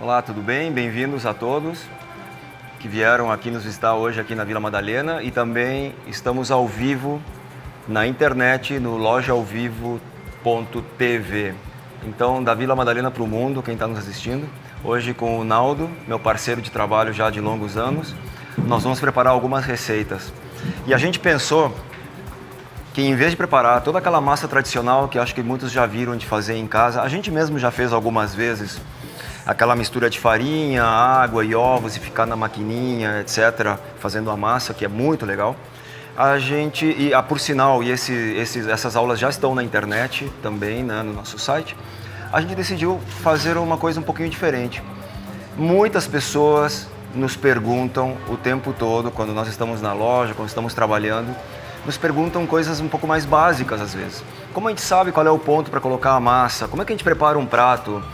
Olá, tudo bem? Bem-vindos a todos que vieram aqui nos visitar hoje aqui na Vila Madalena e também estamos ao vivo na internet no lojaalvivo.tv. Então, da Vila Madalena para o mundo, quem está nos assistindo, hoje com o Naldo, meu parceiro de trabalho já de longos anos, nós vamos preparar algumas receitas. E a gente pensou que em vez de preparar toda aquela massa tradicional que acho que muitos já viram de fazer em casa, a gente mesmo já fez algumas vezes, aquela mistura de farinha, água e ovos e ficar na maquininha, etc., fazendo a massa, que é muito legal. A gente, por sinal, essas aulas já estão na internet também, né, no nosso site, a gente decidiu fazer uma coisa um pouquinho diferente. Muitas pessoas nos perguntam o tempo todo, quando nós estamos na loja, quando estamos trabalhando, nos perguntam coisas um pouco mais básicas às vezes. Como a gente sabe qual é o ponto para colocar a massa? Como é que a gente prepara um prato?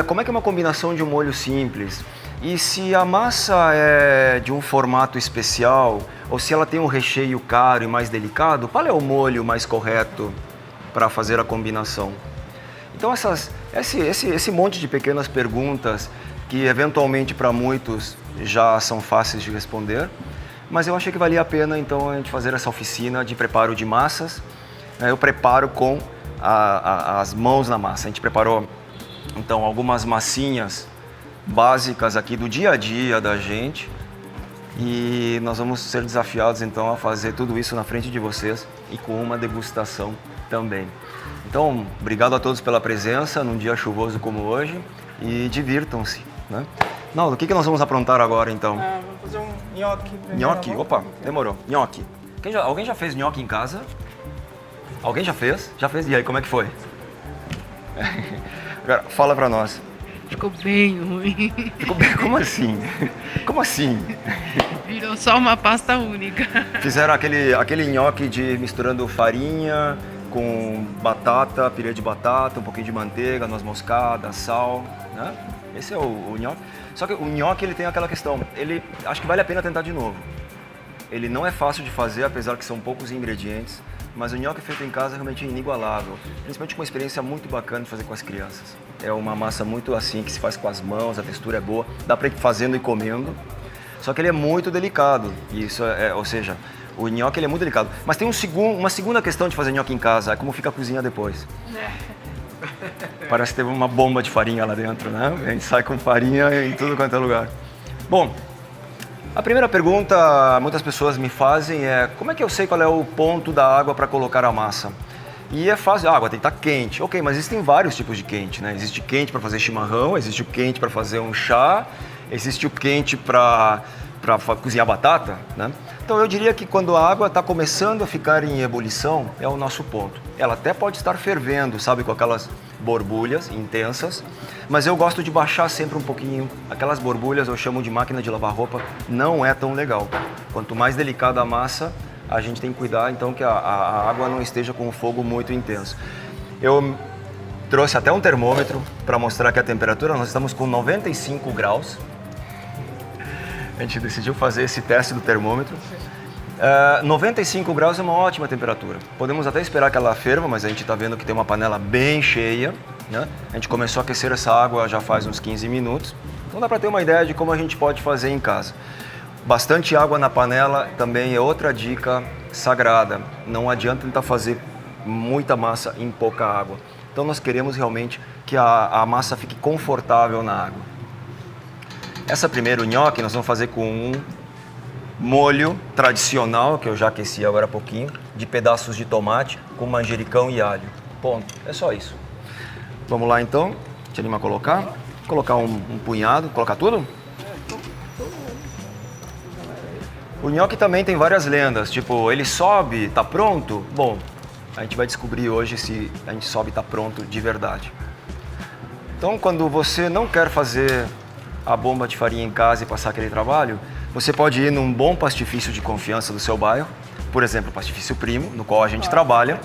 Como é que é uma combinação de um molho simples? E se a massa é de um formato especial, ou se ela tem um recheio caro e mais delicado, qual é o molho mais correto para fazer a combinação? Então esse monte de pequenas perguntas que eventualmente para muitos já são fáceis de responder, mas eu achei que valia a pena então a gente fazer essa oficina de preparo de massas. Eu preparo com as mãos na massa. A gente preparou então algumas massinhas básicas aqui do dia a dia da gente e nós vamos ser desafiados então a fazer tudo isso na frente de vocês e com uma degustação também. Então, obrigado a todos pela presença num dia chuvoso como hoje e divirtam-se, né? Naldo, o que nós vamos aprontar agora então? Vamos fazer um nhoque. Nhoque? Opa, demorou. Nhoque. Alguém já fez nhoque em casa? Alguém já fez? Já fez? E aí, como é que foi? Agora, fala pra nós. Ficou bem ruim. Ficou bem? Como assim? Como assim? Virou só uma pasta única. Fizeram aquele nhoque de misturando farinha com batata, pirê de batata, um pouquinho de manteiga, noz moscada, sal, né? Esse é o nhoque. Só que o nhoque ele tem aquela questão, acho que vale a pena tentar de novo. Ele não é fácil de fazer, apesar que são poucos ingredientes, mas o nhoque feito em casa realmente é inigualável, principalmente com uma experiência muito bacana de fazer com as crianças. É uma massa muito assim, que se faz com as mãos, a textura é boa, dá para ir fazendo e comendo, só que ele é muito delicado, ou seja, o nhoque ele é muito delicado. Mas tem uma segunda questão de fazer nhoque em casa, é como fica a cozinha depois. Parece que teve uma bomba de farinha lá dentro, né? A gente sai com farinha em tudo quanto é lugar. Bom, a primeira pergunta muitas pessoas me fazem é como é que eu sei qual é o ponto da água para colocar a massa? E é fácil, a água tem que estar quente. Ok, mas existem vários tipos de quente, né? Existe quente para fazer chimarrão, existe o quente para fazer um chá, existe o quente para cozinhar batata, né? Então eu diria que quando a água está começando a ficar em ebulição, é o nosso ponto. Ela até pode estar fervendo, sabe, com aquelas borbulhas intensas, mas eu gosto de baixar sempre um pouquinho. Aquelas borbulhas eu chamo de máquina de lavar roupa, não é tão legal. Quanto mais delicada a massa, a gente tem que cuidar então que a água não esteja com o fogo muito intenso. Eu trouxe até um termômetro para mostrar que a temperatura, nós estamos com 95 graus. A gente decidiu fazer esse teste do termômetro. 95 graus é uma ótima temperatura. Podemos até esperar que ela ferva, mas a gente está vendo que tem uma panela bem cheia, né? A gente começou a aquecer essa água já faz uns 15 minutos. Então dá para ter uma ideia de como a gente pode fazer em casa. Bastante água na panela também é outra dica sagrada. Não adianta tentar fazer muita massa em pouca água. Então nós queremos realmente que a massa fique confortável na água. Essa primeira nhoque nós vamos fazer com um molho tradicional, que eu já aqueci agora há pouquinho, de pedaços de tomate com manjericão e alho. Ponto. É só isso. Vamos lá então. Deixa eu animar colocar. Colocar um punhado. Colocar tudo? O nhoque também tem várias lendas. Tipo, ele sobe, tá pronto? Bom, a gente vai descobrir hoje se a gente sobe e tá pronto de verdade. Então, quando você não quer fazer a bomba de farinha em casa e passar aquele trabalho, você pode ir num bom pastifício de confiança do seu bairro, por exemplo, o Pastifício Primo, no qual a gente trabalha,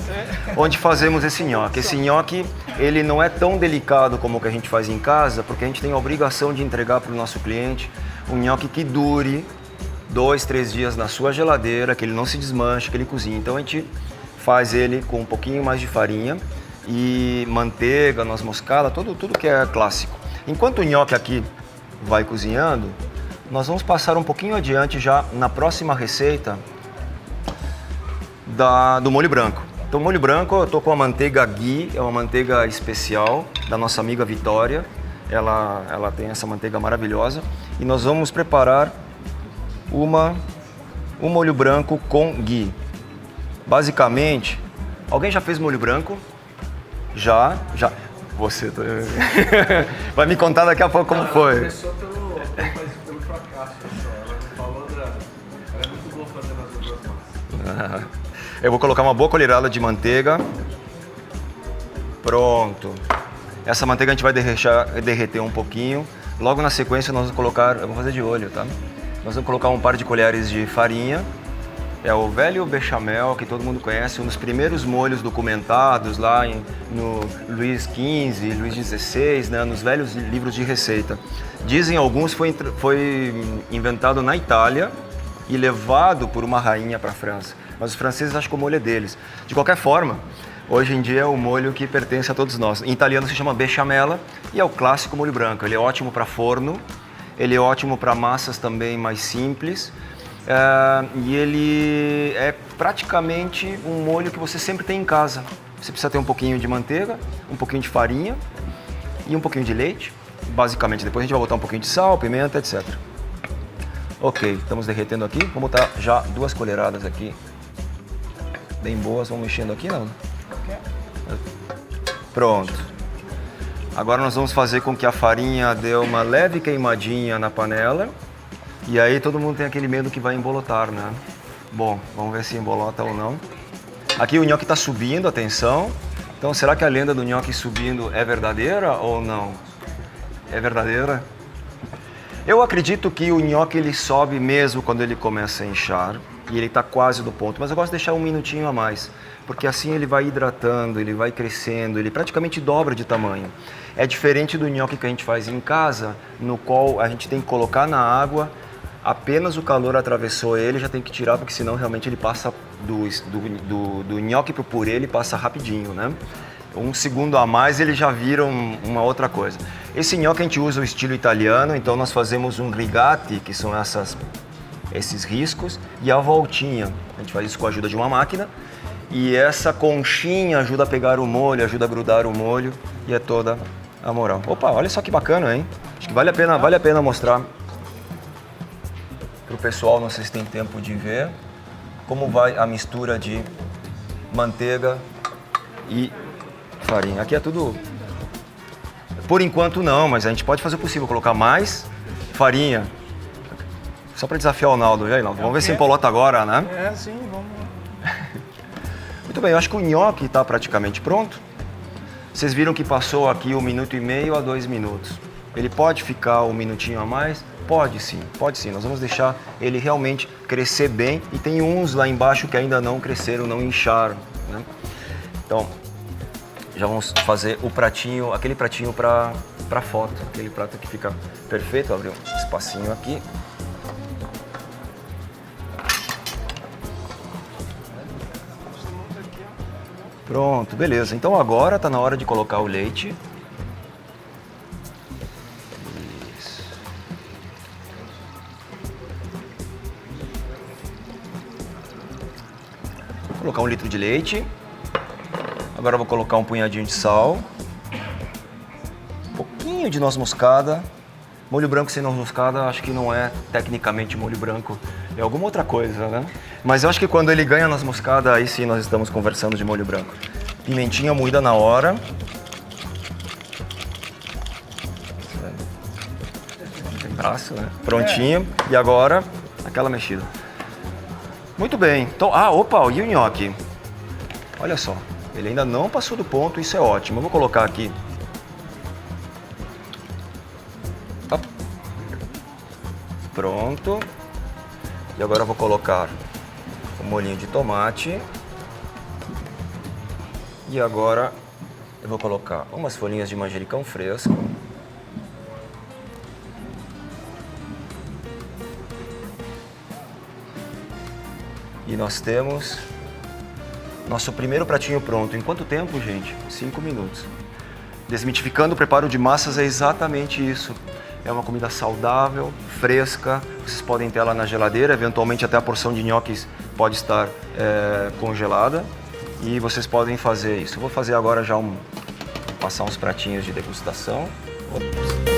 onde fazemos esse nhoque. Esse nhoque, ele não é tão delicado como o que a gente faz em casa, porque a gente tem a obrigação de entregar para o nosso cliente um nhoque que dure 2, 3 dias na sua geladeira, que ele não se desmanche, que ele cozinhe. Então a gente faz ele com um pouquinho mais de farinha e manteiga, noz moscada, tudo que é clássico. Enquanto o nhoque aqui vai cozinhando, nós vamos passar um pouquinho adiante já na próxima receita do molho branco. Então, molho branco, eu estou com a manteiga ghee, é uma manteiga especial da nossa amiga Vitória. Ela tem essa manteiga maravilhosa. E nós vamos preparar um molho branco com ghee. Basicamente, alguém já fez molho branco? Já. Você vai me contar daqui a pouco como foi. Começou pelo fracasso, ela não falou ela é muito boa fazendo as duas massas. Eu vou colocar uma boa colherada de manteiga. Pronto. Essa manteiga a gente vai derreter um pouquinho. Logo na sequência nós vamos colocar, eu vou fazer de olho, tá? Nós vamos colocar um par de colheres de farinha. É o velho bechamel que todo mundo conhece, um dos primeiros molhos documentados lá no Luís XV, Luís XVI, né, nos velhos livros de receita. Dizem alguns foi inventado na Itália e levado por uma rainha para a França. Mas os franceses acham que o molho é deles. De qualquer forma, hoje em dia é o molho que pertence a todos nós. Em italiano se chama bechamela e é o clássico molho branco. Ele é ótimo para forno, ele é ótimo para massas também mais simples. E ele é praticamente um molho que você sempre tem em casa. Você precisa ter um pouquinho de manteiga, um pouquinho de farinha e um pouquinho de leite. Basicamente, depois a gente vai botar um pouquinho de sal, pimenta, etc. Ok, estamos derretendo aqui. Vamos botar já 2 colheradas aqui, bem boas. Vamos mexendo aqui, não? Pronto. Agora nós vamos fazer com que a farinha dê uma leve queimadinha na panela. E aí todo mundo tem aquele medo que vai embolotar, né? Bom, vamos ver se embolota ou não. Aqui o nhoque está subindo, atenção. Então, será que a lenda do nhoque subindo é verdadeira ou não? É verdadeira? Eu acredito que o nhoque ele sobe mesmo quando ele começa a inchar. E ele está quase do ponto. Mas eu gosto de deixar um minutinho a mais. Porque assim ele vai hidratando, ele vai crescendo, ele praticamente dobra de tamanho. É diferente do nhoque que a gente faz em casa, no qual a gente tem que colocar na água. Apenas o calor atravessou ele, já tem que tirar, porque senão realmente ele passa do nhoque para o purê, ele passa rapidinho, né? Um segundo a mais ele já vira uma outra coisa. Esse nhoque a gente usa o estilo italiano, então nós fazemos um rigati, que são esses riscos, e a voltinha. A gente faz isso com a ajuda de uma máquina. E essa conchinha ajuda a pegar o molho, ajuda a grudar o molho, e é toda a moral. Opa, olha só que bacana, hein? Acho que vale a pena mostrar para o pessoal, não sei se tem tempo de ver, como vai a mistura de manteiga e farinha. Aqui é tudo... Por enquanto não, mas a gente pode fazer o possível, colocar mais farinha. Só para desafiar o Naldo, aí, Naldo. Vamos ver se empolota agora, né? É, sim, vamos lá. Muito bem, eu acho que o nhoque está praticamente pronto. Vocês viram que passou aqui 1,5 minutos a 2 minutos. Ele pode ficar um minutinho a mais? Pode sim, pode sim. Nós vamos deixar ele realmente crescer bem. E tem uns lá embaixo que ainda não cresceram, não incharam, né? Então, já vamos fazer o pratinho, aquele pratinho para foto. Aquele prato que fica perfeito. Vou abrir um espacinho aqui. Pronto, beleza. Então agora está na hora de colocar o leite. Vou colocar 1 litro de leite. Agora eu vou colocar um punhadinho de sal. Um pouquinho de noz moscada. Molho branco sem noz moscada acho que não é tecnicamente molho branco. É alguma outra coisa, né? Mas eu acho que quando ele ganha noz moscada, aí sim nós estamos conversando de molho branco. Pimentinha moída na hora. Tem braço, né? Prontinho. E agora, aquela mexida. Muito bem. Então, opa, e o nhoque? Olha só, ele ainda não passou do ponto, isso é ótimo. Eu vou colocar aqui. Tá. Pronto. E agora eu vou colocar o molhinho de tomate. E agora eu vou colocar umas folhinhas de manjericão fresco. E nós temos nosso primeiro pratinho pronto. Em quanto tempo, gente? 5 minutos. Desmitificando o preparo de massas é exatamente isso. É uma comida saudável, fresca, vocês podem ter ela na geladeira, eventualmente até a porção de nhoques pode estar congelada e vocês podem fazer isso. Eu vou fazer agora já passar uns pratinhos de degustação. Ops.